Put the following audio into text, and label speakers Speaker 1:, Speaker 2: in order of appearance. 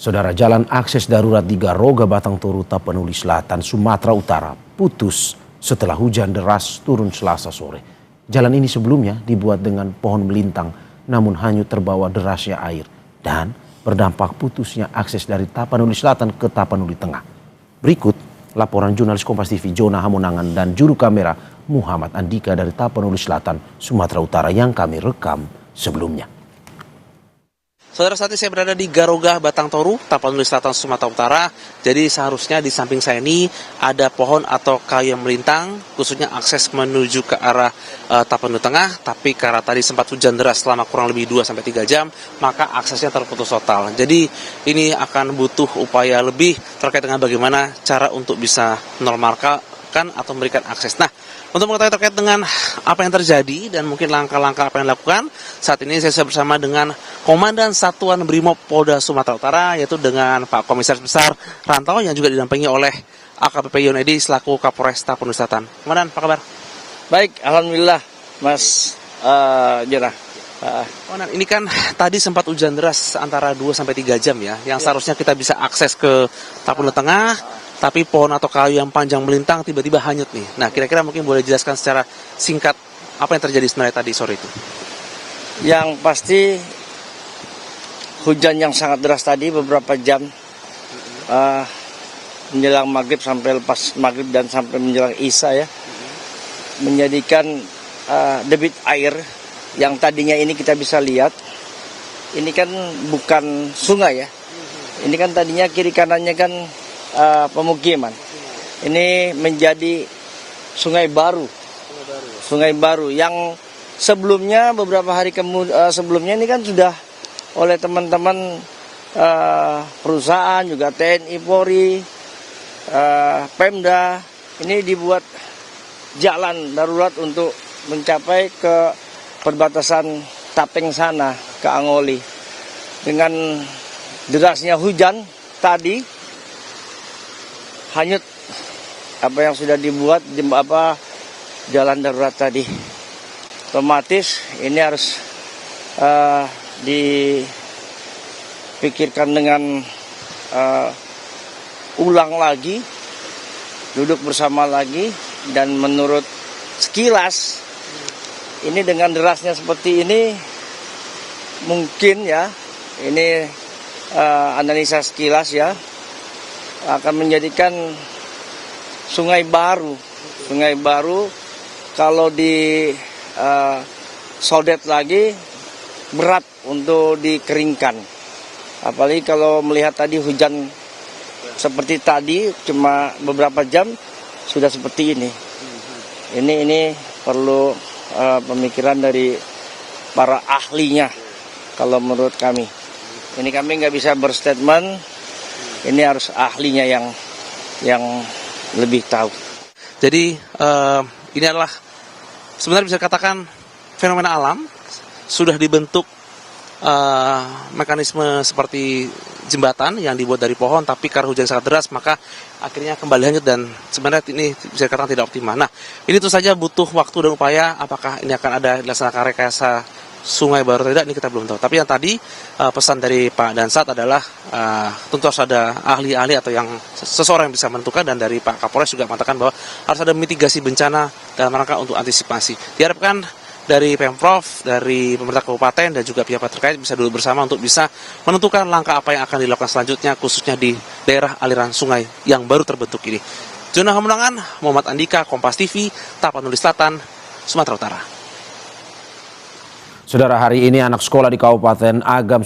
Speaker 1: Saudara, jalan akses darurat di Garoga Batang Toru Tapanuli Selatan, Sumatera Utara putus setelah hujan deras turun Selasa sore. Jalan ini sebelumnya dibuat dengan pohon melintang namun hanyut terbawa derasnya air dan berdampak putusnya akses dari Tapanuli Selatan ke Tapanuli Tengah. Berikut laporan jurnalis Kompas TV Jona Hamonangan dan juru kamera Muhammad Andika dari Tapanuli Selatan, Sumatera Utara yang kami rekam sebelumnya.
Speaker 2: Saudara, saat ini saya berada di Garoga Batang Toru, Tapanuli Selatan, Sumatera Utara. Jadi seharusnya di samping saya ini ada pohon atau kayu yang melintang, khususnya akses menuju ke arah Tapanuli Tengah. Tapi karena tadi sempat hujan deras selama kurang lebih 2-3 jam, maka aksesnya terputus total. Jadi ini akan butuh upaya lebih terkait dengan bagaimana cara untuk bisa menormalkan atau memberikan akses. Nah, untuk mengetahui terkait dengan apa yang terjadi dan mungkin langkah-langkah apa yang dilakukan, saat ini saya bersama dengan Komandan Satuan Brimob Polda Sumatera Utara, yaitu dengan Pak Komisaris Besar Rantau yang juga didampingi oleh AKBP Yonedi selaku Kapolres Tapanuli Selatan. Komandan, apa kabar?
Speaker 3: Baik, alhamdulillah, Mas Jona.
Speaker 2: Komandan, ini kan tadi sempat hujan deras antara 2-3 jam ya, yang seharusnya kita bisa akses ke Tapanuli Tengah. Tapi pohon atau kayu yang panjang melintang tiba-tiba hanyut nih. Nah, kira-kira mungkin boleh jelaskan secara singkat apa yang terjadi sebenarnya tadi sore itu?
Speaker 3: Yang pasti hujan yang sangat deras tadi beberapa jam menjelang maghrib sampai lepas maghrib dan sampai menjelang isya ya, menjadikan debit air yang tadinya ini kita bisa lihat, ini kan bukan sungai ya, ini kan tadinya kiri kanannya kan pemukiman. Ini menjadi sungai baru yang sebelumnya beberapa hari sebelumnya ini kan sudah oleh teman-teman perusahaan juga TNI Polri, Pemda ini dibuat jalan darurat untuk mencapai ke perbatasan Tapeng sana ke Angoli. Dengan derasnya hujan tadi hanyut apa yang sudah dibuat jalan darurat tadi. Otomatis ini harus dipikirkan dengan ulang lagi, duduk bersama lagi, dan menurut sekilas ini dengan derasnya seperti ini mungkin ya, ini analisa sekilas ya, akan menjadikan sungai baru kalau di sodet lagi berat untuk dikeringkan. Apalagi kalau melihat tadi hujan seperti tadi cuma beberapa jam sudah seperti ini. Ini perlu pemikiran dari para ahlinya kalau menurut kami. Ini kami nggak bisa berstatement. Ini harus ahlinya yang lebih tahu.
Speaker 2: Jadi ini adalah sebenarnya bisa dikatakan fenomena alam, sudah dibentuk mekanisme seperti jembatan yang dibuat dari pohon, tapi karena hujan sangat deras maka akhirnya kembali hanyut dan sebenarnya ini bisa dikatakan tidak optimal. Nah, ini tentu saja butuh waktu dan upaya. Apakah ini akan ada dilaksanakan rekayasa sungai baru tidak, ini kita belum tahu. Tapi yang tadi pesan dari Pak Dansat adalah tentu harus ada ahli-ahli atau yang seseorang yang bisa menentukan, dan dari Pak Kapolres juga mengatakan bahwa harus ada mitigasi bencana dalam rangka untuk antisipasi. Diharapkan dari Pemprov, dari pemerintah kabupaten dan juga pihak terkait bisa duduk bersama untuk bisa menentukan langkah apa yang akan dilakukan selanjutnya, khususnya di daerah aliran sungai yang baru terbentuk ini. Jona Hamonangan, Muhammad Andika, Kompas TV, Tapanuli Selatan, Sumatera Utara.
Speaker 1: Saudara, hari ini anak sekolah di Kabupaten Agam